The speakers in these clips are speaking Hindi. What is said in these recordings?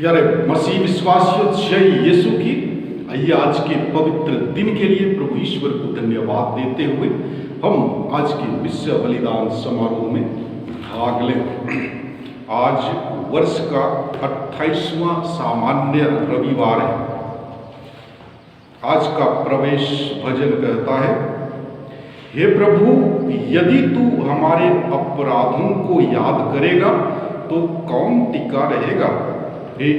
प्यारे मसीह विश्वासियों, जय यीशु की। आइए आज के पवित्र दिन के लिए प्रभु ईश्वर को धन्यवाद देते हुए हम आज के विश्व बलिदान समारोह में भाग लें। आज वर्ष का 28वां सामान्य रविवार है। आज का प्रवेश भजन कहता है, हे प्रभु, यदि तू हमारे अपराधों को याद करेगा तो कौन टिका रहेगा। हे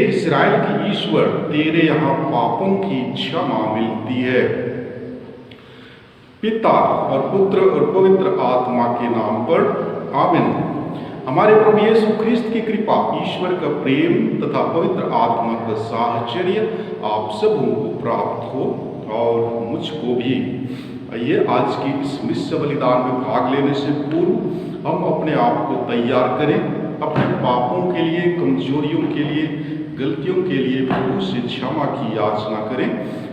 इस्राएल की ईश्वर, तेरे यहाँ पापों की क्षमा मिलती है। पिता और पुत्र और पवित्र आत्मा के नाम पर आमीन। हमारे प्रभु यीशु ख्रिस्त की कृपा, ईश्वर का प्रेम तथा पवित्र आत्मा का साहचर्य आप सबों को प्राप्त हो और मुझको भी। आइए आज की इस विश्व बलिदान में भाग लेने से पूर्व हम अपने आप को तैयार करें, अपने पापों के लिए, कमजोरियों के लिए, गलतियों के लिए प्रभु से क्षमा की याचना करें,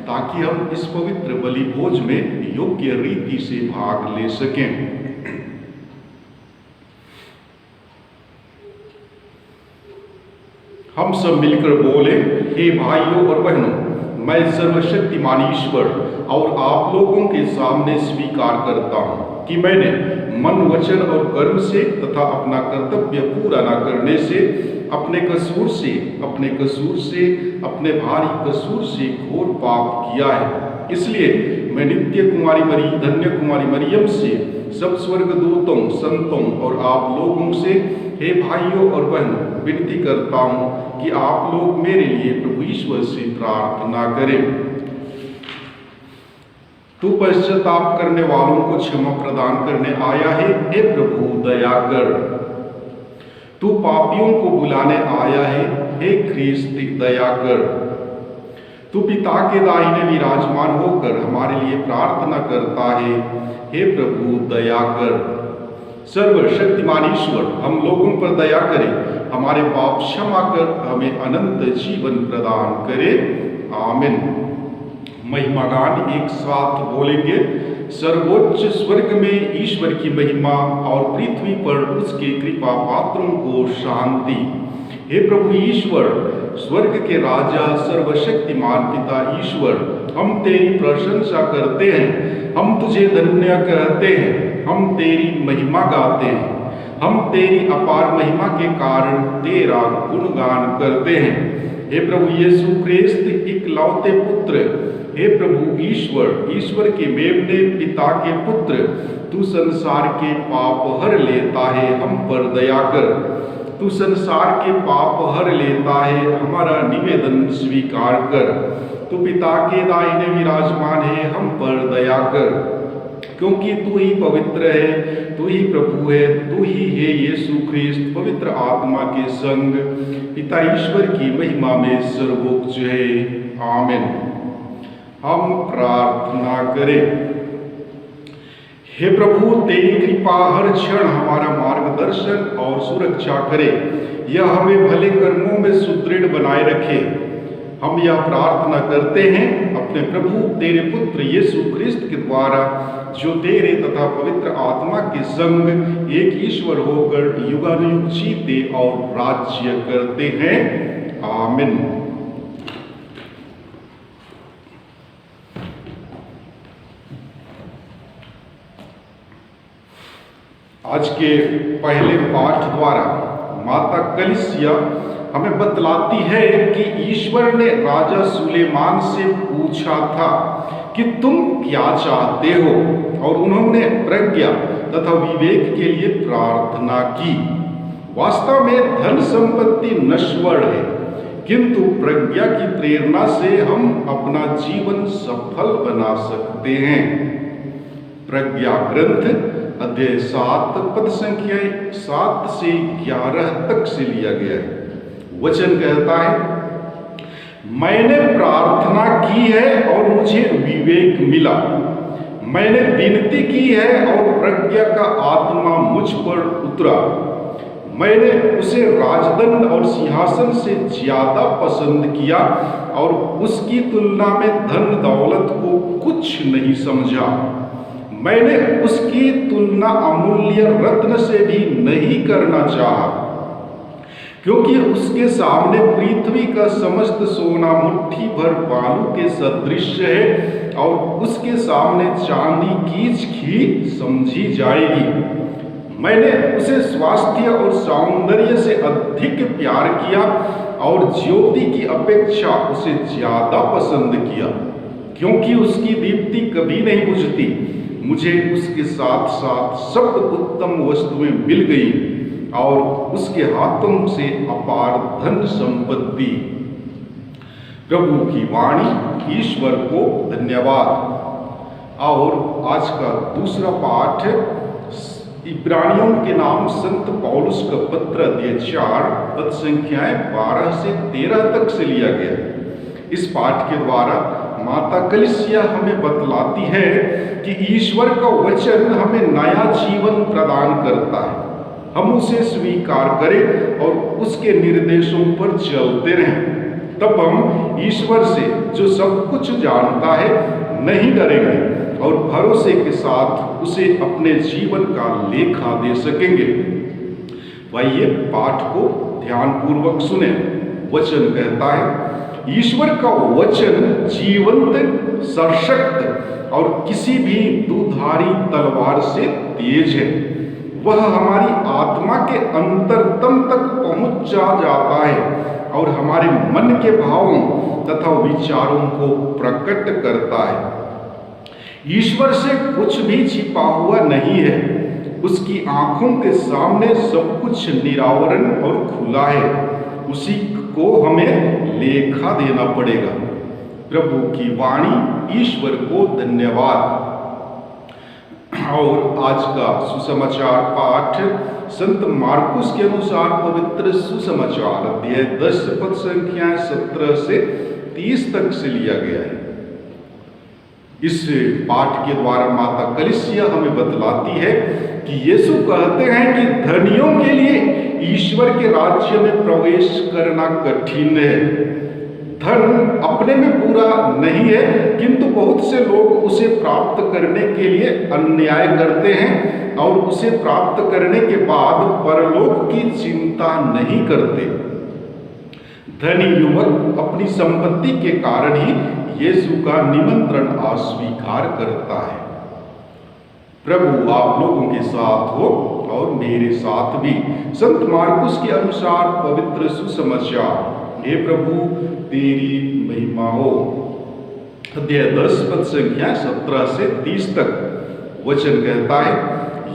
ताकि हम इस पवित्र बलि भोज में योग्य रीति से भाग ले सकें। हम सब मिलकर बोले, हे भाइयों और बहनों, मैं सर्वशक्तिमान ईश्वर और आप लोगों के सामने स्वीकार करता हूँ कि मैंने मन, वचन और कर्म से तथा अपना कर्तव्य पूरा न करने से, अपने कसूर से, अपने भारी कसूर से घोर पाप किया है। इसलिए मैं धन्य कुमारी मरियम से, सब स्वर्गदूतों, संतों और आप लोगों से, हे भाइयों और बहनों, विनती करता हूँ कि आप लोग मेरे लिए प्रभु ईश्वर से प्रार्थना करें। तू पश्चाताप करने वालों को क्षमा प्रदान करने आया है, हे प्रभु दया कर। तू पापियों को बुलाने आया है, हे ख्रीस्त दया कर। तू पिता के दाहिने विराजमान होकर हमारे लिए प्रार्थना करता है, हे प्रभु दया कर। सर्वशक्तिमान ईश्वर हम लोगों पर दया करे, हमारे पाप क्षमा कर हमें अनंत जीवन प्रदान करे। आमीन। महिमा गान एक साथ बोलेंगे। सर्वोच्च स्वर्ग में ईश्वर की महिमा और पृथ्वी पर उसके कृपा पात्रों को शांति। हे प्रभु ईश्वर, स्वर्ग के राजा, सर्वशक्तिमान पिता ईश्वर, हम तेरी प्रशंसा करते हैं, हम तुझे धन्य कहते हैं, हम तेरी महिमा गाते हैं, हम तेरी अपार महिमा के कारण तेरा गुणगान करते हैं। हे प्रभु यीशु ख्रिस्त, इकलौते पुत्र, हे प्रभु ईश्वर के मेमने पिता के पुत्र, तू संसार के पाप हर लेता है, हम पर दया कर। तू संसार के पाप हर लेता है, हमारा निवेदन स्वीकार कर। तू पिता के दाहिने विराजमान है, हम पर दया कर, क्योंकि तू ही पवित्र है, तू ही प्रभु है, तू ही है यीशु ख्रिस्त, पवित्र आत्मा के संग पिता ईश्वर की महिमा में सर्वोच्च है। आमीन। हम प्रार्थना करें। हे प्रभु, तेरी कृपा हर क्षण हमारा मार्गदर्शन और सुरक्षा करे, यह हमें भले कर्मों में सुदृढ़ बनाए रखे। हम यह प्रार्थना करते हैं अपने प्रभु तेरे पुत्र यीशु ख्रिस्त के द्वारा, जो तेरे तथा पवित्र आत्मा के संग एक ईश्वर होकर युगानुयुग जीते और राज्य करते हैं। आमीन। आज के पहले पाठ द्वारा माता कलीसिया हमें बतलाती है कि ईश्वर ने राजा सुलेमान से पूछा था कि तुम क्या चाहते हो, और उन्होंने प्रज्ञा तथा विवेक के लिए प्रार्थना की। वास्तव में धन संपत्ति नश्वर है, किंतु प्रज्ञा की प्रेरणा से हम अपना जीवन सफल बना सकते हैं। प्रज्ञा ग्रंथ अध्याय 7 पद संख्या 7 से 11 तक से लिया गया है। वचन कहता है, मैंने प्रार्थना की है और मुझे विवेक मिला, मैंने विनती की है और प्रज्ञा का आत्मा मुझ पर उतरा। मैंने उसे राजदंड और सिंहासन से ज्यादा पसंद किया और उसकी तुलना में धन दौलत को कुछ नहीं समझा। मैंने उसकी तुलना अमूल्य रत्न से भी नहीं करना चाहा। क्योंकि उसके सामने पृथ्वी का समस्त सोना मुट्ठी भर बालू के सदृश है और उसके सामने चांदी कीच की समझी जाएगी। मैंने उसे स्वास्थ्य और सौंदर्य से अधिक प्यार किया और ज्योति की अपेक्षा उसे ज्यादा पसंद किया, क्योंकि उसकी दीप्ति कभी नहीं बुझती। मुझे उसके साथ साथ सब उत्तम वस्तुएं मिल गई और उसके हाथों से अपार धन संपत्ति। प्रभु की वाणी। ईश्वर को धन्यवाद। और आज का दूसरा पाठ इब्रानियों के नाम संत पौलुस का पत्र अध्याय 4 पद संख्याएं 12 से 13 तक से लिया गया है। इस पाठ के द्वारा माता कलीसिया हमें बतलाती है कि ईश्वर का वचन हमें नया जीवन प्रदान करता है। हम उसे स्वीकार करें और उसके निर्देशों पर चलते रहें, तब हम ईश्वर से जो सब कुछ जानता है नहीं डरेंगे और भरोसे के साथ उसे अपने जीवन का लेखा दे सकेंगे। आइए पाठ को ध्यानपूर्वक सुने। वचन कहता है, ईश्वर का वचन जीवंत, सशक्त और किसी भी दुधारी तलवार से तेज है। वह हमारी आत्मा के अंतरतम तक पहुंच जाता है और हमारे मन के भावों तथा विचारों को प्रकट करता है। ईश्वर से कुछ भी छिपा हुआ नहीं है। उसकी आंखों के सामने सब कुछ निरावरण और खुला है। उसी को हमें लेखा देना पड़ेगा। प्रभु की वाणी। ईश्वर को धन्यवाद। और आज का सुसमाचार पाठ संत मार्कुस के अनुसार पवित्र सुसमाचार अध्याय 10 पद संख्या 17 से 30 तक से लिया गया है। इस पाठ के द्वारा माता कलीसिया हमें बतलाती है कि यीशु कहते हैं कि धनियों के लिए ईश्वर के राज्य में प्रवेश करना कठिन है। धन अपने में बुरा नहीं है, किंतु बहुत से लोग उसे प्राप्त करने के लिए अन्याय करते हैं और उसे प्राप्त करने के बाद परलोक की चिंता नहीं करते। धनी युवक अपनी संपत्ति के कारण ही यीशु का निमंत्रण अस्वीकार करता है। प्रभु आप लोगों के साथ हो और मेरे साथ भी। संत मार्कुस के अनुसार पवित्र सुसमाचार। हे प्रभु तेरी महिमा हो। अध्याय 10 पद संख्या 17 से 30 तक वचन कहता है,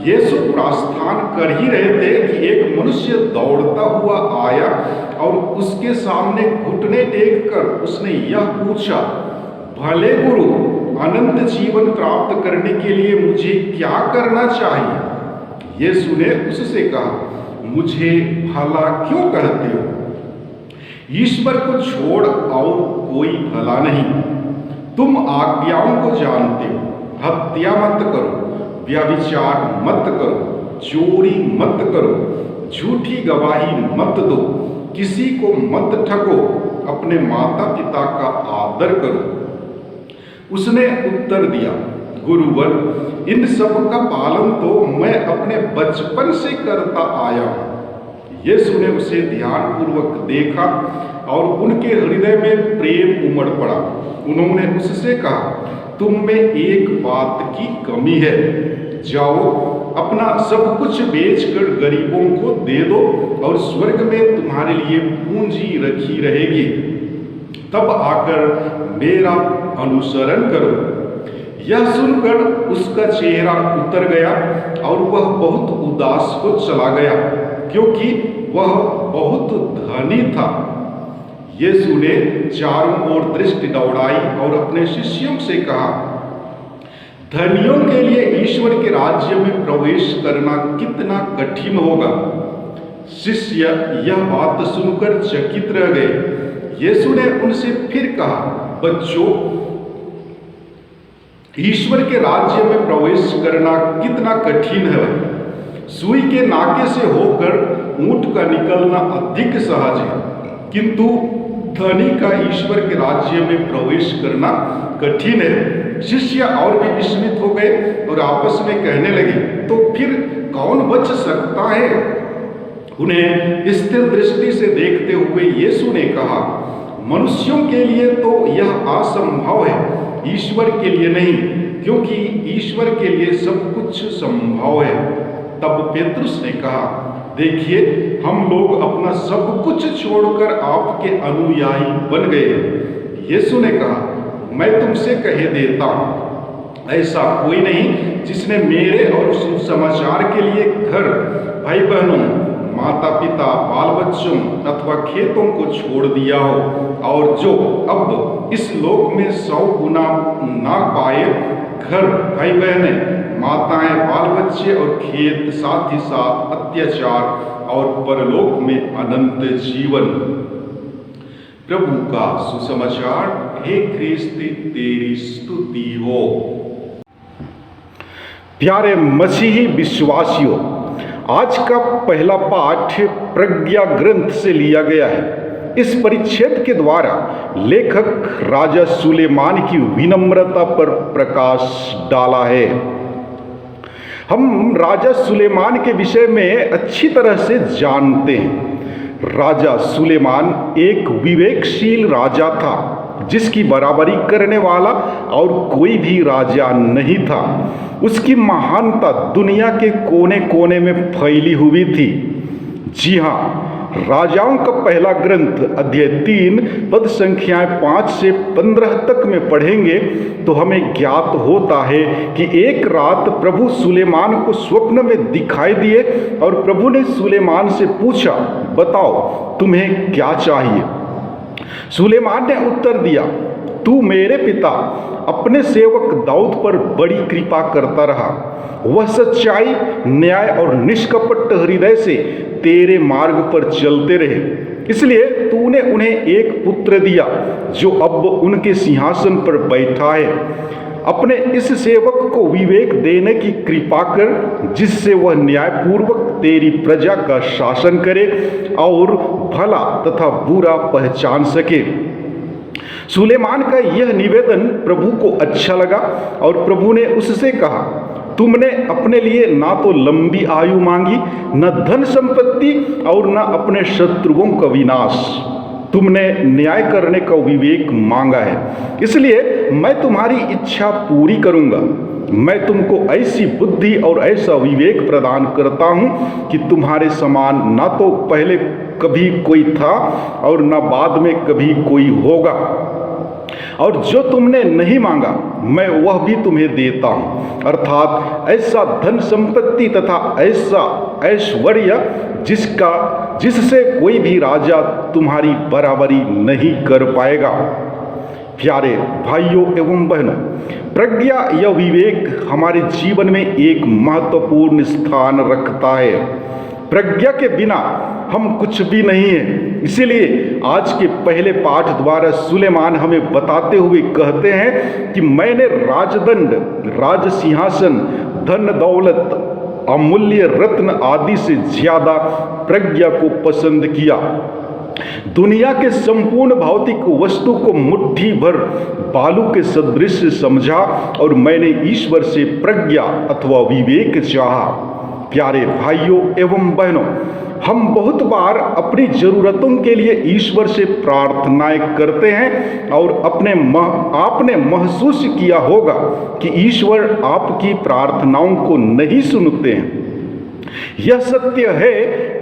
यीशु प्रस्थान कर ही रहे थे कि एक मनुष्य दौड़ता हुआ आया और उसके सामने घुटने टेक कर उसने यह पूछा, भले गुरु, अनंत जीवन प्राप्त करने के लिए मुझे क्या करना चाहिए? यीशु ने उससे कहा, मुझे भला क्यों कहते हो? ईश्वर को छोड़ और कोई भला नहीं। तुम आज्ञाओं को जानते हो, हत्या मत करो, व्यभिचार मत करो, चोरी मत करो, झूठी गवाही मत दो, किसी को मत ठगो, अपने माता पिता का आदर करो। उसने उत्तर दिया, गुरुवर, इन सब का पालन तो मैं अपने बचपन से करता आया हूं। यीशु ने उसे ध्यानपूर्वक देखा और उनके हृदय में प्रेम उमड़ पड़ा। उन्होंने उससे कहा, तुम में एक बात की कमी है। जाओ, अपना सब कुछ बेचकर गरीबों को दे दो और स्वर्ग में तुम्हारे लिए पूंजी रखी रहेगी। तब आकर मेरा अनुसरण करो। यह सुनकर उसका चेहरा उतर गया और वह बहुत उदास हो चला गया, क्योंकि वह बहुत धनी था। यीशु ने चारों ओर दृष्टि दौड़ाई और अपने शिष्यों से कहा, धनियों के लिए ईश्वर के राज्य में प्रवेश करना कितना कठिन होगा। शिष्य यह बात सुनकर चकित रह गए। यीशु ने उनसे फिर कहा, बच्चों, ईश्वर के राज्य में प्रवेश करना कितना कठिन है। सुई के नाके से होकर ऊंट का निकलना अधिक सहज है, किंतु धनी का ईश्वर के राज्य में प्रवेश करना कठिन है। शिष्य और भी विस्मित हो गए और आपस में कहने लगे, तो फिर कौन बच सकता है? उन्हें स्थिर दृष्टि से देखते हुए यीशु ने कहा, मनुष्यों के लिए तो यह असंभव है, ईश्वर के लिए नहीं, क्योंकि ईश्वर के लिए सब कुछ संभव है। तब पेतरुस ने कहा, देखिए, हम लोग अपना सब कुछ छोड़कर आपके अनुयायी बन गए हैं। यीशु ने कहा, मैं तुमसे कह देता हूं, ऐसा कोई नहीं जिसने मेरे और सुसमाचार के लिए घर, भाई बहनों, माता पिता, बाल बच्चों अथवा खेतों को छोड़ दिया हो, और जो अब इस लोक में 100 गुना ना पाए, घर, भाई बहने, माताएं, बाल बच्चे और खेत, साथ ही साथ अत्याचार और परलोक में अनंत जीवन। प्रभु का सुसमाचार। हे ख्रिस्ती, तेरी स्तुति हो। प्यारे मसीही विश्वासियों, आज का पहला पाठ प्रज्ञा ग्रंथ से लिया गया है। इस परिच्छेद के द्वारा लेखक राजा सुलेमान की विनम्रता पर प्रकाश डाला है। हम राजा सुलेमान के विषय में अच्छी तरह से जानते हैं। राजा सुलेमान एक विवेकशील राजा था, जिसकी बराबरी करने वाला और कोई भी राजा नहीं था। उसकी महानता दुनिया के कोने कोने में फैली हुई थी। जी हाँ, राजाओं का पहला ग्रंथ अध्याय 3 पद संख्याएं 5 से 15 तक में पढ़ेंगे तो हमें ज्ञात होता है कि एक रात प्रभु सुलेमान को स्वप्न में दिखाई दिए और प्रभु ने सुलेमान से पूछा, बताओ तुम्हें क्या चाहिए। सुलेमान ने उत्तर दिया, तू मेरे पिता अपने सेवक दाऊद पर बड़ी कृपा करता रहा। वह सच्चाई, न्याय और निष्कपट हृदय से तेरे मार्ग पर चलते रहे, इसलिए तूने उन्हें एक पुत्र दिया जो अब उनके सिंहासन पर बैठा है। अपने इस सेवक को विवेक देने की कृपा कर, जिससे वह न्यायपूर्वक तेरी प्रजा का शासन करे और भला तथा बुरा पहचान सके। सुलेमान का यह निवेदन प्रभु को अच्छा लगा और प्रभु ने उससे कहा, तुमने अपने लिए ना तो लंबी आयु मांगी, न धन संपत्ति और न अपने शत्रुओं का विनाश। तुमने न्याय करने का विवेक मांगा है, इसलिए मैं तुम्हारी इच्छा पूरी करूंगा। मैं तुमको ऐसी बुद्धि और ऐसा विवेक प्रदान करता हूं कि तुम्हारे समान ना तो पहले कभी कोई था और न बाद में कभी कोई होगा। और जो तुमने नहीं मांगा मैं वह भी तुम्हें देता हूं, अर्थात ऐसा धन संपत्ति तथा ऐसा ऐश्वर्य जिससे कोई भी राजा तुम्हारी बराबरी नहीं कर पाएगा। प्यारे भाइयों एवं बहनों, प्रज्ञा या विवेक हमारे जीवन में एक महत्वपूर्ण स्थान रखता है। प्रज्ञा के बिना हम कुछ भी नहीं हैं। इसीलिए आज के पहले पाठ द्वारा सुलेमान हमें बताते हुए कहते हैं कि मैंने राजदंड, राज सिंहासन, धन दौलत, अमूल्य रत्न आदि से ज्यादा प्रज्ञा को पसंद किया। दुनिया के संपूर्ण भौतिक वस्तु को मुट्ठी भर बालू के सदृश समझा और मैंने ईश्वर से प्रज्ञा अथवा विवेक चाहा। प्यारे भाइयों एवं बहनों, हम बहुत बार अपनी जरूरतों के लिए ईश्वर से प्रार्थनाएं करते हैं और आपने महसूस किया होगा कि ईश्वर आपकी प्रार्थनाओं को नहीं सुनते हैं। यह सत्य है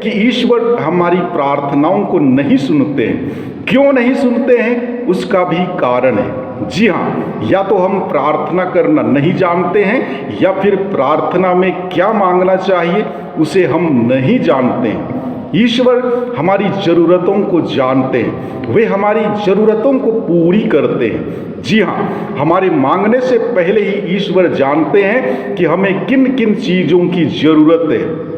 कि ईश्वर हमारी प्रार्थनाओं को नहीं सुनते हैं। क्यों नहीं सुनते हैं, उसका भी कारण है। जी हाँ, या तो हम प्रार्थना करना नहीं जानते हैं या फिर प्रार्थना में क्या मांगना चाहिए उसे हम नहीं जानते हैं। ईश्वर हमारी ज़रूरतों को जानते हैं, वे हमारी ज़रूरतों को पूरी करते हैं। जी हाँ, हमारे मांगने से पहले ही ईश्वर जानते हैं कि हमें किन किन चीज़ों की ज़रूरत है।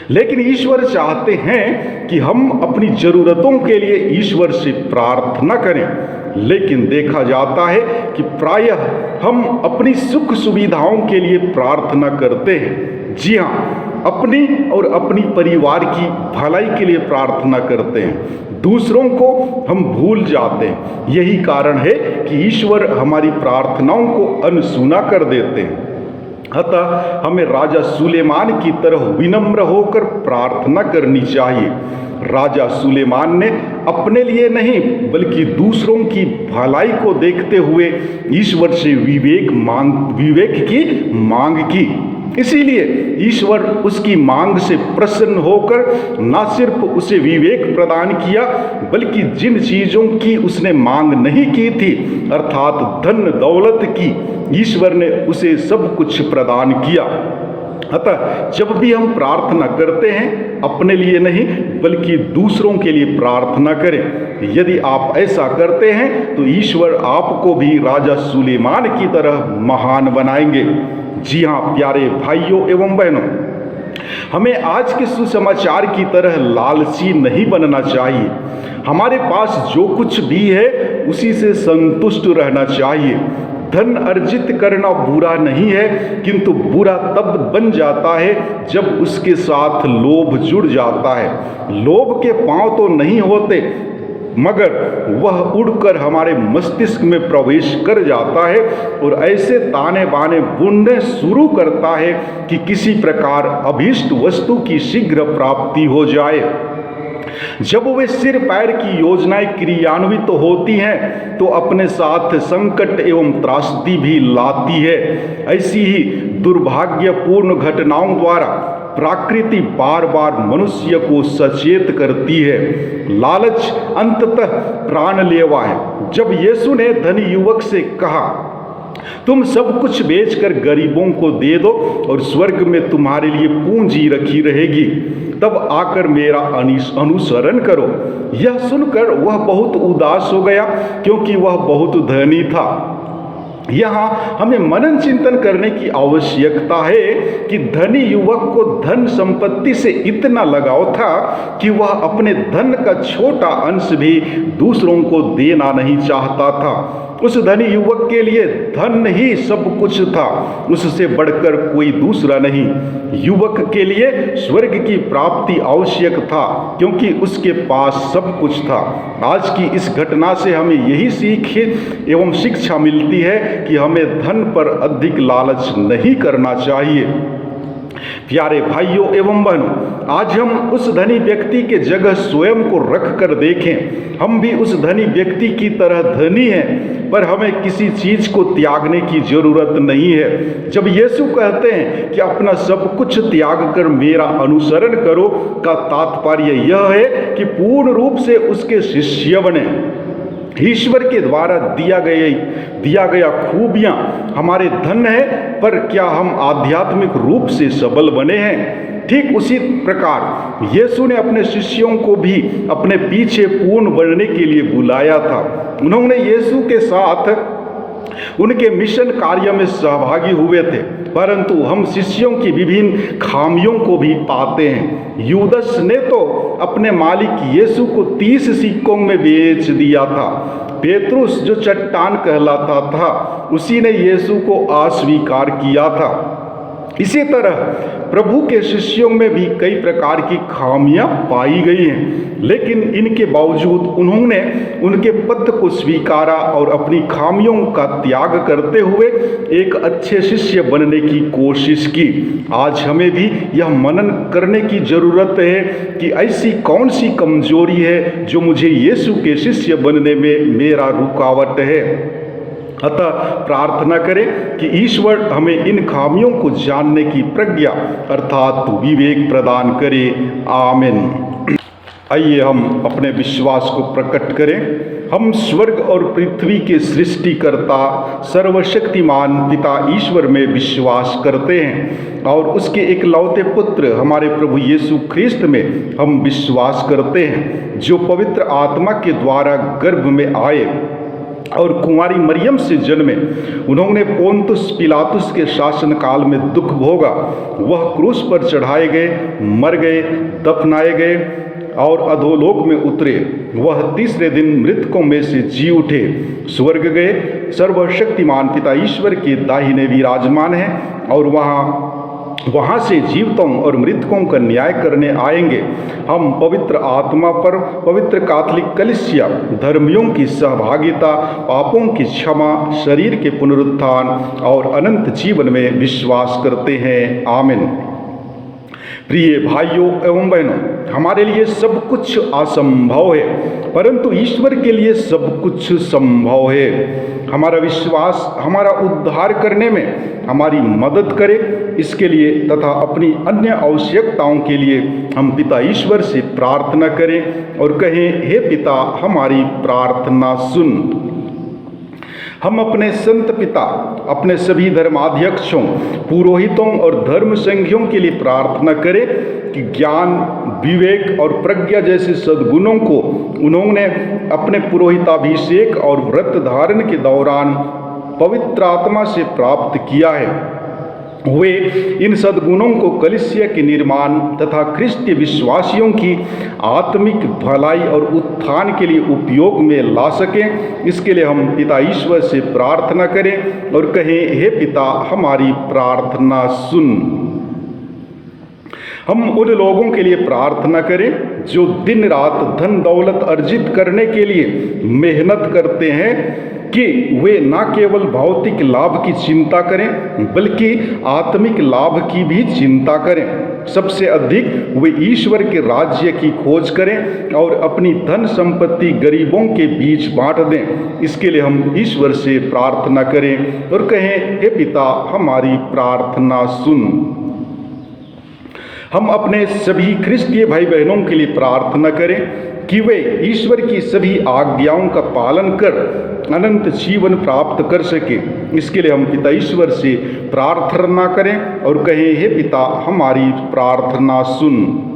लेकिन ईश्वर चाहते हैं कि हम अपनी ज़रूरतों के लिए ईश्वर से प्रार्थना करें। लेकिन देखा जाता है कि प्रायः हम अपनी सुख सुविधाओं के लिए प्रार्थना करते हैं। जी हाँ, अपनी और अपनी परिवार की भलाई के लिए प्रार्थना करते हैं। दूसरों को हम भूल जाते हैं। यही कारण है कि ईश्वर हमारी प्रार्थनाओं को अनसुना कर देते हैं। अतः हमें राजा सुलेमान की तरह विनम्र होकर प्रार्थना करनी चाहिए। राजा सुलेमान ने अपने लिए नहीं बल्कि दूसरों की भलाई को देखते हुए ईश्वर से विवेक की मांग की। इसीलिए ईश्वर उसकी मांग से प्रसन्न होकर न सिर्फ उसे विवेक प्रदान किया बल्कि जिन चीजों की उसने मांग नहीं की थी अर्थात धन दौलत की, ईश्वर ने उसे सब कुछ प्रदान किया। अतः जब भी हम प्रार्थना करते हैं अपने लिए नहीं बल्कि दूसरों के लिए प्रार्थना करें। यदि आप ऐसा करते हैं तो ईश्वर आपको भी राजा सुलेमान की तरह महान बनाएंगे। जी हाँ प्यारे भाइयों एवं बहनों, हमें आज के सुसमाचार की तरह लालची नहीं बनना चाहिए। हमारे पास जो कुछ भी है उसी से संतुष्ट रहना चाहिए। धन अर्जित करना बुरा नहीं है, किंतु बुरा तब बन जाता है जब उसके साथ लोभ जुड़ जाता है। लोभ के पांव तो नहीं होते मगर वह उड़कर हमारे मस्तिष्क में प्रवेश कर जाता है और ऐसे ताने बाने बुनने शुरू करता है कि किसी प्रकार अभीष्ट वस्तु की शीघ्र प्राप्ति हो जाए। जब वे सिर पैर की योजनाएं क्रियान्वित होती हैं तो अपने साथ संकट एवं त्रासदी भी लाती है। ऐसी ही दुर्भाग्यपूर्ण घटनाओं द्वारा प्रकृति बार बार मनुष्य को सचेत करती है। लालच अंततः प्राणलेवा है। जब यीशु ने धनी युवक से कहा तुम सब कुछ बेचकर गरीबों को दे दो और स्वर्ग में तुम्हारे लिए पूंजी रखी रहेगी, तब आकर मेरा अनुसरण करो, यह सुनकर वह बहुत उदास हो गया क्योंकि वह बहुत धनी था। यहाँ हमें मनन चिंतन करने की आवश्यकता है कि धनी युवक को धन संपत्ति से इतना लगाव था कि वह अपने धन का छोटा अंश भी दूसरों को देना नहीं चाहता था। उस धनी युवक के लिए धन ही सब कुछ था, उससे बढ़कर कोई दूसरा नहीं। युवक के लिए स्वर्ग की प्राप्ति आवश्यक था क्योंकि उसके पास सब कुछ था। आज की इस घटना से हमें यही सीख एवं शिक्षा मिलती है कि हमें धन पर अधिक लालच नहीं करना चाहिए। प्यारे भाइयों एवं बहनों, आज हम उस धनी व्यक्ति के जगह स्वयं को रख कर देखें। हम भी उस धनी व्यक्ति की तरह धनी हैं, पर हमें किसी चीज को त्यागने की जरूरत नहीं है। जब यीशु कहते हैं कि अपना सब कुछ त्याग कर मेरा अनुसरण करो, का तात्पर्य यह है कि पूर्ण रूप से उसके शिष्य बने। ईश्वर के द्वारा दिया गया खूबियां हमारे धन है, पर क्या हम आध्यात्मिक रूप से सबल बने हैं? ठीक उसी प्रकार यीशु ने अपने शिष्यों को भी अपने पीछे पूर्ण बनने के लिए बुलाया था। उन्होंने यीशु के साथ उनके मिशन कार्य में सहभागी हुए थे, परंतु हम शिष्यों की विभिन्न खामियों को भी पाते हैं। यूदस ने तो अपने मालिक यीशु को 30 सिक्कों में बेच दिया था। पेतरुस जो चट्टान कहलाता था, उसी ने यीशु को अस्वीकार किया था। इसी तरह प्रभु के शिष्यों में भी कई प्रकार की खामियां पाई गई हैं, लेकिन इनके बावजूद उन्होंने उनके पद को स्वीकारा और अपनी खामियों का त्याग करते हुए एक अच्छे शिष्य बनने की कोशिश की। आज हमें भी यह मनन करने की जरूरत है कि ऐसी कौन सी कमजोरी है जो मुझे यीशु के शिष्य बनने में मेरा रुकावट है। अतः प्रार्थना करें कि ईश्वर हमें इन खामियों को जानने की प्रज्ञा अर्थात विवेक प्रदान करे। आमीन। आइए हम अपने विश्वास को प्रकट करें। हम स्वर्ग और पृथ्वी के सृष्टिकर्ता सर्वशक्तिमान पिता ईश्वर में विश्वास करते हैं और उसके एकलौते पुत्र हमारे प्रभु यीशु ख्रिस्त में हम विश्वास करते हैं, जो पवित्र आत्मा के द्वारा गर्भ में आए और कुंवारी मरियम से जन्मे। उन्होंने पोंतुस पिलातुस के शासनकाल में दुख भोगा। वह क्रूस पर चढ़ाए गए, मर गए, दफनाए गए और अधोलोक में उतरे। वह तीसरे दिन मृतकों में से जी उठे, स्वर्ग गए, सर्वशक्तिमान पिता ईश्वर के दाहिने विराजमान हैं और वहाँ वहाँ से जीवितों और मृतकों का न्याय करने आएंगे। हम पवित्र आत्मा पर, पवित्र कैथोलिक कलीसिया, धर्मियों की सहभागिता, पापों की क्षमा, शरीर के पुनरुत्थान और अनंत जीवन में विश्वास करते हैं। आमीन। प्रिय भाइयों एवं बहनों, हमारे लिए सब कुछ असंभव है, परंतु ईश्वर के लिए सब कुछ संभव है। हमारा विश्वास हमारा उद्धार करने में हमारी मदद करे, इसके लिए तथा अपनी अन्य आवश्यकताओं के लिए हम पिता ईश्वर से प्रार्थना करें और कहें, हे पिता, हमारी प्रार्थना सुन। हम अपने संत पिता, अपने सभी धर्माध्यक्षों, पुरोहितों और धर्म संघियों के लिए प्रार्थना करें कि ज्ञान, विवेक और प्रज्ञा जैसे सद्गुणों को उन्होंने अपने पुरोहिताभिषेक और व्रत धारण के दौरान पवित्र आत्मा से प्राप्त किया है, वे इन सद्गुणों को कलीसिया के निर्माण तथा ख्रिस्तीय विश्वासियों की आत्मिक भलाई और उत्थान के लिए उपयोग में ला सकें। इसके लिए हम पिता ईश्वर से प्रार्थना करें और कहें, हे पिता, हमारी प्रार्थना सुन। हम उन लोगों के लिए प्रार्थना करें जो दिन रात धन दौलत अर्जित करने के लिए मेहनत करते हैं, कि वे न केवल भौतिक लाभ की चिंता करें बल्कि आत्मिक लाभ की भी चिंता करें। सबसे अधिक वे ईश्वर के राज्य की खोज करें और अपनी धन संपत्ति गरीबों के बीच बांट दें। इसके लिए हम ईश्वर से प्रार्थना करें और कहें, हे पिता, हमारी प्रार्थना सुन। हम अपने सभी ख्रिस्तीय भाई बहनों के लिए प्रार्थना करें कि वे ईश्वर की सभी आज्ञाओं का पालन कर अनंत जीवन प्राप्त कर सके। इसके लिए हम पिता ईश्वर से प्रार्थना करें और कहें, हे पिता, हमारी प्रार्थना सुन।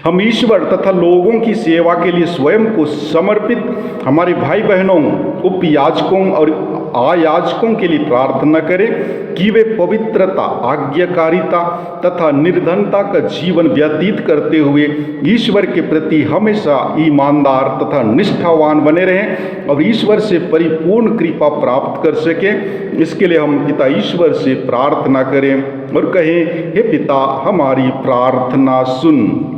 हम ईश्वर तथा लोगों की सेवा के लिए स्वयं को समर्पित हमारे भाई बहनों, उपयाजकों और आयाजकों के लिए प्रार्थना करें कि वे पवित्रता, आज्ञाकारिता तथा निर्धनता का जीवन व्यतीत करते हुए ईश्वर के प्रति हमेशा ईमानदार तथा निष्ठावान बने रहें और ईश्वर से परिपूर्ण कृपा प्राप्त कर सकें। इसके लिए हम पिता ईश्वर से प्रार्थना करें और कहें, हे पिता, हमारी प्रार्थना सुन।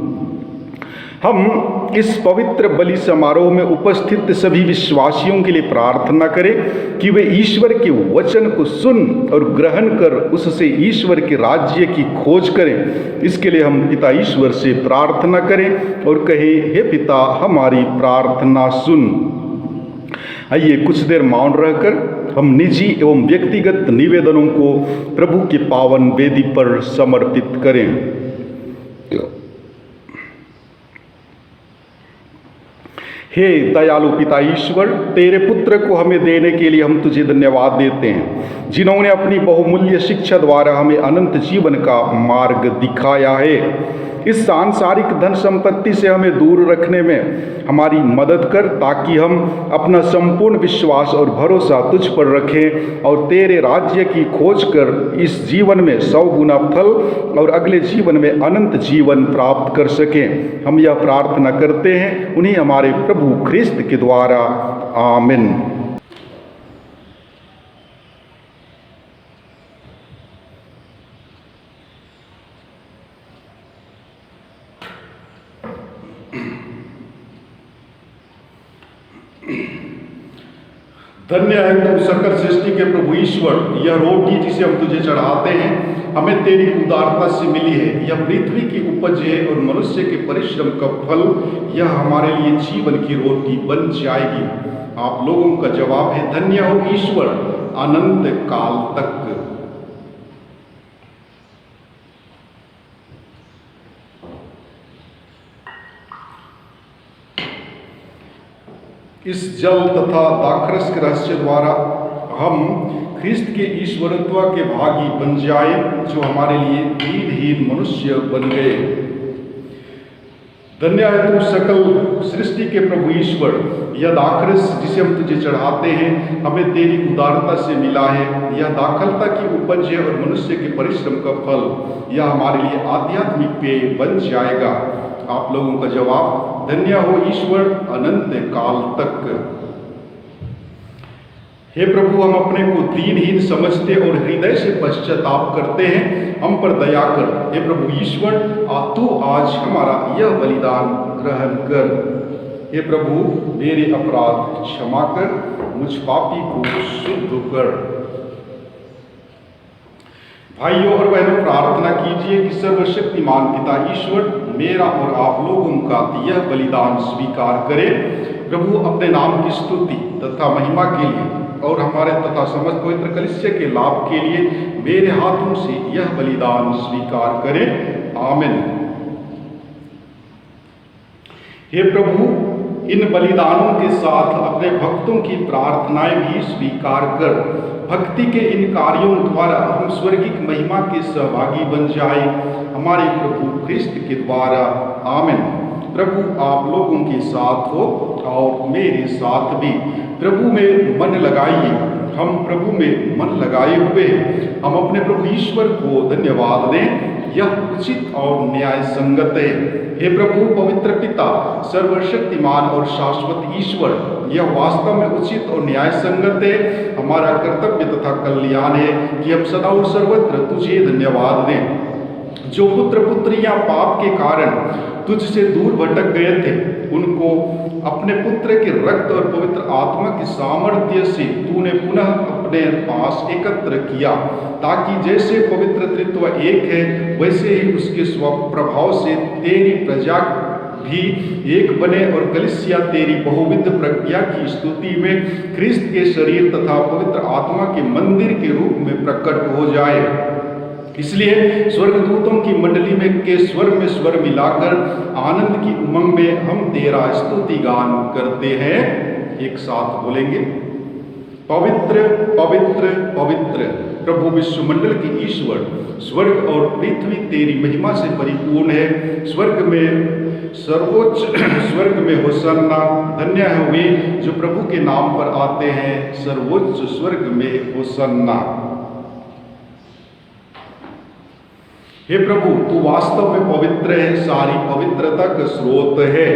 हम इस पवित्र बलि समारोह में उपस्थित सभी विश्वासियों के लिए प्रार्थना करें कि वे ईश्वर के वचन को सुन और ग्रहण कर उससे ईश्वर के राज्य की खोज करें। इसके लिए हम पिता ईश्वर से प्रार्थना करें और कहें, हे पिता, हमारी प्रार्थना सुन। आइए कुछ देर मौन रहकर हम निजी एवं व्यक्तिगत निवेदनों को प्रभु की पावन वेदी पर समर्पित करें। हे दयालु पिता ईश्वर, तेरे पुत्र को हमें देने के लिए हम तुझे धन्यवाद देते हैं, जिन्होंने अपनी बहुमूल्य शिक्षा द्वारा हमें अनंत जीवन का मार्ग दिखाया है। इस सांसारिक धन संपत्ति से हमें दूर रखने में हमारी मदद कर, ताकि हम अपना संपूर्ण विश्वास और भरोसा तुझ पर रखें और तेरे राज्य की खोज कर इस जीवन में 100 गुना फल और अगले जीवन में अनंत जीवन प्राप्त कर सकें। हम यह प्रार्थना करते हैं उन्हीं हमारे प्रभु ख्रिस्त के द्वारा। आमीन। धन्य है तू सकल सृष्टि के प्रभु ईश्वर। यह रोटी जिसे हम तुझे चढ़ाते हैं हमें तेरी उदारता से मिली है। यह पृथ्वी की उपज है और मनुष्य के परिश्रम का फल। यह हमारे लिए जीवन की रोटी बन जाएगी। आप लोगों का जवाब है, धन्य हो ईश्वर अनंत काल तक। इस जल तथा दाखरस के रहस्य द्वारा हम ख्रिस्त के ईश्वरत्व के भागी बन जाए, जो हमारे लिए दीनहीन मनुष्य बन गए। धन्य है तू सकल सृष्टि के प्रभु ईश्वर। यह दाखरस जिसे हम तुझे चढ़ाते हैं हमें तेरी उदारता से मिला है। यह दाखलता की उपज है और मनुष्य के परिश्रम का फल। यह हमारे लिए आध्यात्मिक पेय बन जाएगा। आप लोगों का जवाब, धन्य हो ईश्वर अनंत काल तक। हे प्रभु, हम अपने को दीनहीन समझते और हृदय से पश्चाताप करते हैं, हम पर दया कर। हे प्रभु ईश्वर, तू आज हमारा यह बलिदान ग्रहण कर। हे प्रभु, मेरे अपराध क्षमा कर, मुझ पापी को शुद्ध कर। भाइयों और बहनों, प्रार्थना कीजिए कि सर्वशक्तिमान पिता ईश्वर मेरा और आप लोगों का यह बलिदान स्वीकार करे। प्रभु अपने नाम की स्तुति तथा महिमा के लिए और हमारे तथा समस्त पवित्र कलीसिया के लाभ के लिए मेरे हाथों से यह बलिदान स्वीकार करें। आमीन। हे प्रभु, इन बलिदानों के साथ अपने भक्तों की प्रार्थनाएं भी स्वीकार कर भक्ति के इन कार्यों द्वारा हम स्वर्गिक महिमा के सहभागी बन जाए, हमारे प्रभु ख्रिस्त के द्वारा। आमीन। प्रभु आप लोगों के साथ हो और मेरे साथ भी। प्रभु में मन लगाइए। हम प्रभु में मन लगाए हुए हम अपने प्रभु ईश्वर को धन्यवाद दें। यह उचित और न्याय संगत है। हे प्रभु पवित्र पिता, सर्वशक्तिमान और शाश्वत ईश्वर, यह वास्तव में उचित और न्याय संगत है। हमारा कर्तव्य तथा कल्याण है कि हम सदा और सर्वत्र तुझे धन्यवाद दें। जो पुत्र पुत्रियां पाप के कारण तुझसे दूर भटक गए थे, उनको अपने पुत्र के रक्त और पवित्र आत्मा की सामर्थ्य से तूने पुनः अपने पास एकत्र किया, ताकि जैसे पवित्र त्रित्व एक है, वैसे ही उसके स्वप्रभाव से तेरी प्रजा भी एक बने और कलीसिया तेरी बहुविध प्रज्ञा की स्तुति में ख्रिस्त के शरीर तथा पवित्र आत्मा के मंदिर के रूप में प्रकट हो जाए। इसलिए स्वर्गदूतों की मंडली में के स्वर में स्वर मिलाकर आनंद की उमंग में हम तेरा स्तुति गान करते हैं। एक साथ बोलेंगे, पवित्र पवित्र पवित्र प्रभु विश्वमंडल के ईश्वर, स्वर्ग और पृथ्वी तेरी महिमा से परिपूर्ण है। स्वर्ग में सर्वोच्च स्वर्ग में होसन्ना, धन्य है वे जो प्रभु के नाम पर आते हैं, सर्वोच्च स्वर्ग में होसन्ना। हे प्रभु, तू वास्तव में पवित्र है, सारी पवित्रता का स्रोत है।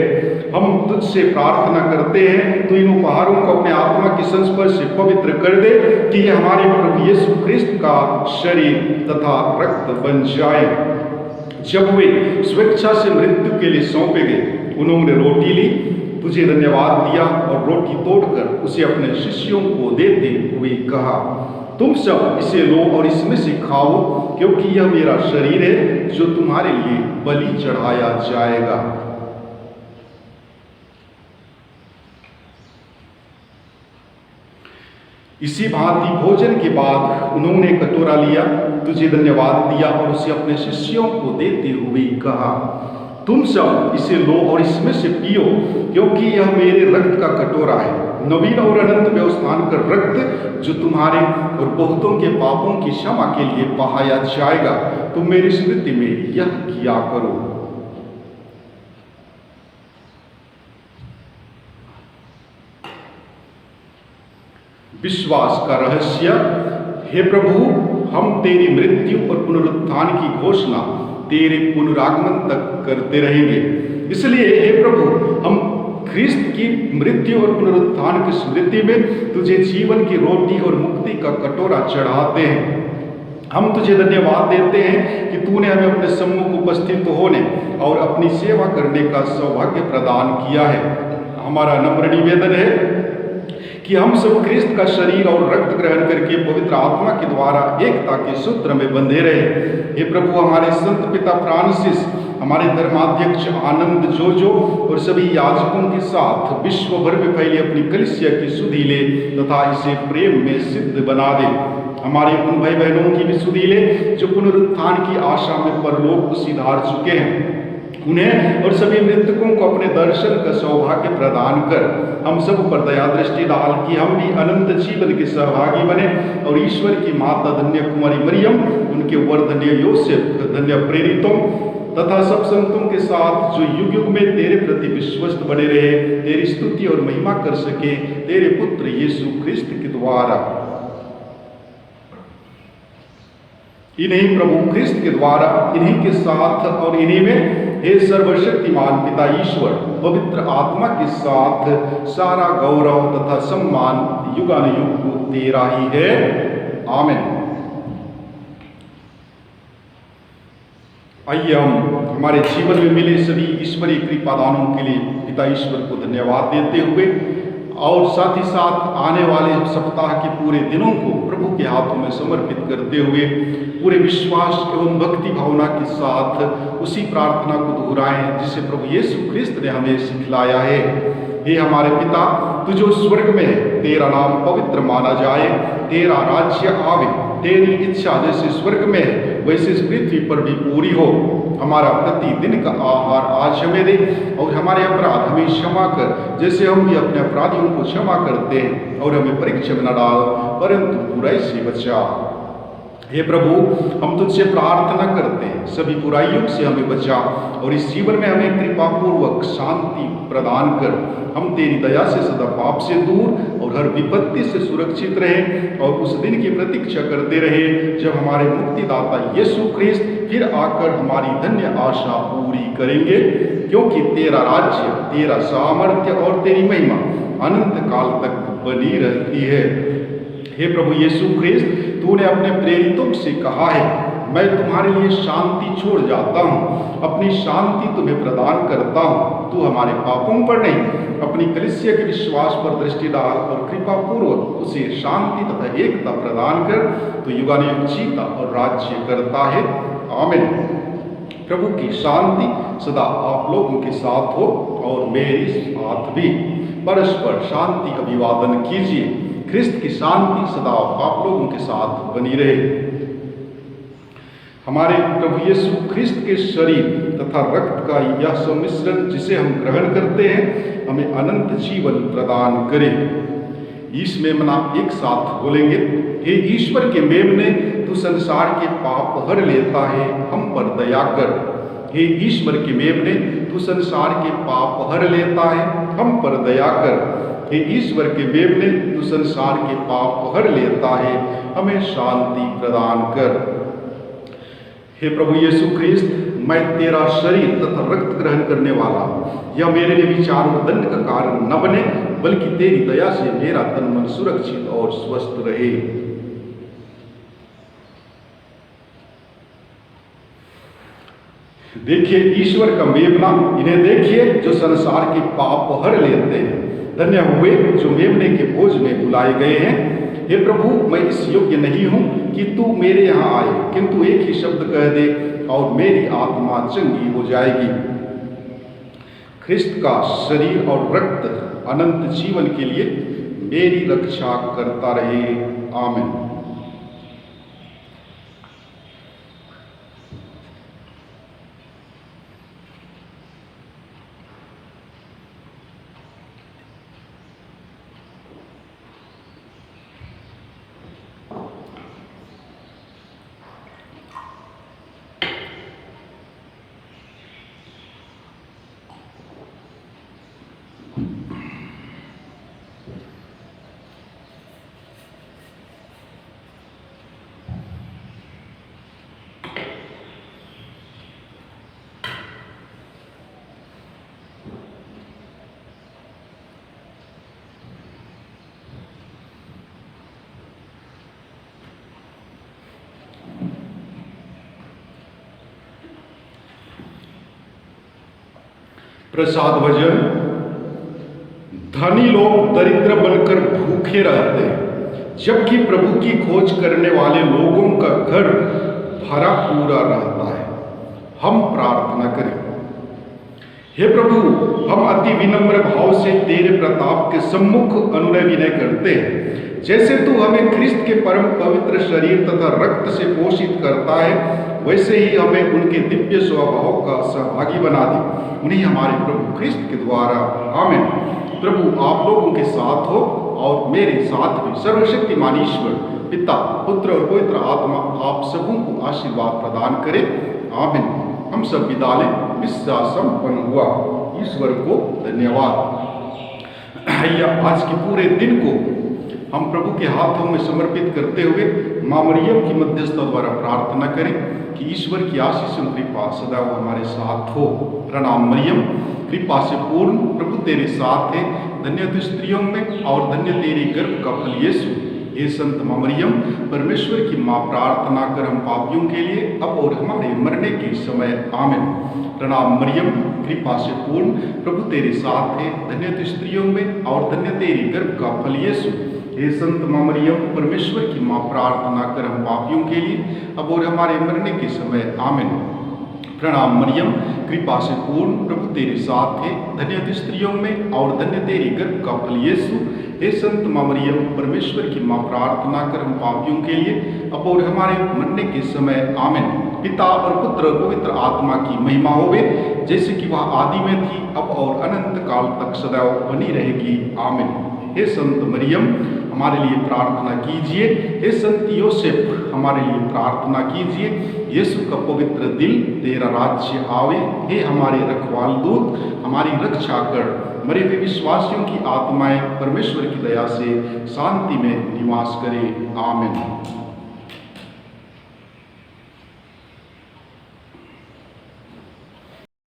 हम तुझसे प्रार्थना करते हैं, तू इन उपहारों को अपने आत्मा के संस्पर्श से पवित्र कर दे कि ये हमारे प्रभु यीशु ख्रिस्त का शरीर तथा रक्त बन जाए। जब वे स्वेच्छा से मृत्यु के लिए सौंपे गए, उन्होंने रोटी ली, तुझे धन्यवाद दिया और रोटी तोड़कर उसे अपने शिष्यों को देते हुए कहा, तुम सब इसे लो और इसमें से खाओ, क्योंकि यह मेरा शरीर है जो तुम्हारे लिए बलि चढ़ाया जाएगा। इसी भांति भोजन के बाद उन्होंने कटोरा लिया, तुझे धन्यवाद दिया और उसे अपने शिष्यों को देते हुए कहा, तुम सब इसे लो और इसमें से पियो, क्योंकि यह मेरे रक्त का कटोरा है, नवीन और अनंत व्यवस्थान का रक्त, जो तुम्हारे और बहुतों के पापों की क्षमा के लिए बहाया जाएगा। तुम मेरी स्मृति में यह किया करो। विश्वास का रहस्य। हे प्रभु, हम तेरी मृत्यु और पुनरुत्थान की घोषणा तेरे पुनरागमन तक करते रहेंगे। इसलिए हे प्रभु, हम ख्रिस्त की मृत्यु और पुनरुत्थान की स्मृति में तुझे जीवन की रोटी और मुक्ति का कटोरा चढ़ाते हैं। हम तुझे धन्यवाद देते हैं कि तूने हमें अपने सम्मुख उपस्थित होने और अपनी सेवा करने का सौभाग्य प्रदान किया है। हमारा नम्र निवेदन है कि हम सब ख्रिस्त का शरीर और रक्त ग्रहण करके पवित्र आत्मा के द्वारा एकता के सूत्र में बंधे रहे। हे प्रभु, हमारे संत पिता फ्रांसिस, हमारे धर्माध्यक्ष आनंद जोजो और सभी याजकों के साथ विश्व भर में फैली अपनी कलीसिया की सुधि ले तथा इसे प्रेम में सिद्ध बना दे। हमारे उन भाई बहनों की भी सुधि ले जो पुनरुत्थान की आशा में परलोक को सिधार चुके हैं, उन्हें और सभी मृतकों को अपने दर्शन का सौभाग्य प्रदान कर हम सब पर दया दृष्टि डाल कि हम भी अनंत जीवन के सहभागी बने और ईश्वर की माता धन्य कुमारी मरियम, उनके वर धन्य योसेफ, धन्य प्रेरितों तथा सब संतों के साथ जो युग युग में तेरे प्रति विश्वस्त बने रहे, तेरी स्तुति और महिमा कर सके तेरे पुत्र यीशु ख्रिस्त के द्वारा। इन्हीं प्रभु ख्रिस्त के द्वारा, इन्हीं के साथ और इन्हीं में हे सर्वशक्तिमान पिता ईश्वर, पवित्र आत्मा के साथ सारा गौरव तथा सम्मान युगानुयुग तेरा ही है। आमीन। आइए हम हमारे जीवन में मिले सभी ईश्वरीय कृपादानों के लिए पिता ईश्वर को धन्यवाद देते हुए और साथ ही साथ आने वाले सप्ताह के पूरे दिनों को प्रभु के हाथों में समर्पित करते हुए पूरे विश्वास एवं भक्ति भावना के साथ उसी प्रार्थना को दोहराएं जिसे प्रभु यीशु ख्रिस्त ने हमें सिखलाया है। हे हमारे पिता, तू जो स्वर्ग में है, तेरा नाम पवित्र माना जाए, तेरा राज्य आवे, तेरी इच्छा जैसे स्वर्ग में है वैसे इस पृथ्वी पर भी पूरी हो। हमारा प्रतिदिन का आहार आज हमें दे और हमारे अपराध हमें क्षमा कर जैसे हम भी अपने अपराधियों को क्षमा करते हैं, और हमें परीक्षा में न डाल परंतु बुराई से बचा। हे प्रभु, हम तुझसे प्रार्थना करते हैं सभी बुराइयों से हमें बचा और इस जीवन में हमें कृपापूर्वक शांति प्रदान कर। हम तेरी दया से सदा पाप से दूर और हर विपत्ति से सुरक्षित रहें और उस दिन की प्रतीक्षा करते रहे जब हमारे मुक्तिदाता यीशु ख्रिस्त फिर आकर हमारी धन्य आशा पूरी करेंगे, क्योंकि तेरा राज्य, तेरा सामर्थ्य और तेरी महिमा अनंत काल तक बनी रहती है। हे प्रभु यीशु ख्रिस्त, तूने अपने प्रेरितों से कहा है, मैं तुम्हारे लिए शांति छोड़ जाता हूँ, अपनी शांति तुम्हें प्रदान करता हूँ। तू हमारे पापों पर नहीं, अपनी कलीसिया के विश्वास पर दृष्टि डाल और कृपा पूर्वक उसे शांति तथा एकता प्रदान कर। तो युगानुयुग जीता और राज्य करता है। आमीन। प्रभु की शांति सदा आप लोगों के साथ हो और मेरे साथ भी। परस्पर शांति अभिवादन कीजिए। ख्रिस्त की शांति सदा आप लोगों के साथ बनी रहे। हमारे प्रभु यीशु ख्रिस्त के शरीर तथा रक्त का यह सम्मिश्रण जिसे हम ग्रहण करते हैं हमें अनंत जीवन प्रदान करे। इस मेमना एक साथ बोलेंगे। हे ईश्वर के मेमने, तू संसार के पाप हर लेता है, हम पर दया कर। हे ईश्वर के मेमने, तू संसार के पाप हर लेता है, हम पर दया कर। हे ईश्वर के मेमने, तू संसार के पाप हर लेता है, हमें शांति प्रदान कर। हे प्रभु यीशु ख्रिस्त, मैं तेरा शरीर तथा रक्त ग्रहण करने वाला हूँ। यह मेरे लिए विचार और दंड का कारण न बने, बल्कि तेरी दया से मेरा तन मन सुरक्षित और स्वस्थ रहे। देखिए ईश्वर का मेमना, इन्हें देखिए जो संसार के पाप हर लेते हैं। धन्य हुए जो मेमने के भोज में बुलाए गए हैं। हे प्रभु, मैं इस योग्य नहीं हूँ कि तू मेरे यहाँ आए, किंतु एक ही शब्द कह दे और मेरी आत्मा चंगी हो जाएगी। ख्रिस्त का शरीर और रक्त अनंत जीवन के लिए मेरी रक्षा करता रहे। आमीन। प्रसाद भजन। धनी लोग दरिद्र बनकर भूखे रहते हैं, जबकि प्रभु की खोज करने वाले लोगों का घर भरा पूरा रहता है। हम प्रार्थना करें। हे प्रभु, हम अति विनम्र भाव से तेरे प्रताप के सम्मुख अनुनय विनय करते हैं। जैसे तू हमें ख्रिस्त के परम पवित्र शरीर तथा रक्त से पोषित करता है, वैसे ही हमें उनके दिव्य स्वभाव का सहभागी बना दे, उन्हीं हमारे प्रभु ख्रिस्त के द्वारा। आमीन। प्रभु आप लोगों के साथ हो और मेरे साथ भी। सर्वशक्तिमान ईश्वर पिता, पुत्र और पवित्र आत्मा आप सबों को आशीर्वाद प्रदान करे। आमीन। हम सब विदा लें। मिस्सा संपन्न हुआ। ईश्वर को धन्यवाद। आज के पूरे दिन को हम प्रभु के हाथों में समर्पित करते हुए माँ मरियम की मध्यस्थता द्वारा प्रार्थना करें कि ईश्वर की आशीष और कृपा सदैव हमारे साथ हो। प्रणाम मरियम, कृपा से पूर्ण, प्रभु तेरे साथ है, धन्य तू स्त्रियों में और धन्य तेरे गर्भ का फल यीशु। हे संत माँ मरियम, परमेश्वर की माँ, प्रार्थना कर हम पापियों के लिए अब और हमारे मरने के समय आमीन। प्रणाम मरियम, कृपा से पूर्ण, प्रभु तेरे साथ है, धन्य तू स्त्रियों में और धन्य तेरे गर्भ का फल यीशु। हे संत माँ मरियम, परमेश्वर की माँ, प्रार्थना कर हम पापियों के लिए अब और हमारे मरने के समय आमीन। प्रणाम मरियम, कृपा से पूर्ण, प्रभु तेरे साथ है, धन्य तू स्त्रियों में और धन्य तेरे गर्भ का फल यीशु। हे संत माँ मरियम, परमेश्वर की माँ, प्रार्थना कर हम पापियों के लिए अब और हमारे मरने के समय आमीन। पिता और पुत्र और पवित्र आत्मा की महिमा होवे, जैसे कि वह आदि में थी, अब और अनंत काल तक सदैव बनी रहेगी आमीन। हे संत मरियम, हमारे लिए प्रार्थना कीजिए। हे संत योसेफ, हमारे लिए प्रार्थना कीजिए। यीशु का पवित्र दिल, तेरा राज्य आवे। हे हमारे रखवाल दूत, हमारी रक्षा कर। मरे हुए विश्वासियों की आत्माएं परमेश्वर की दया से शांति में निवास करे आमीन।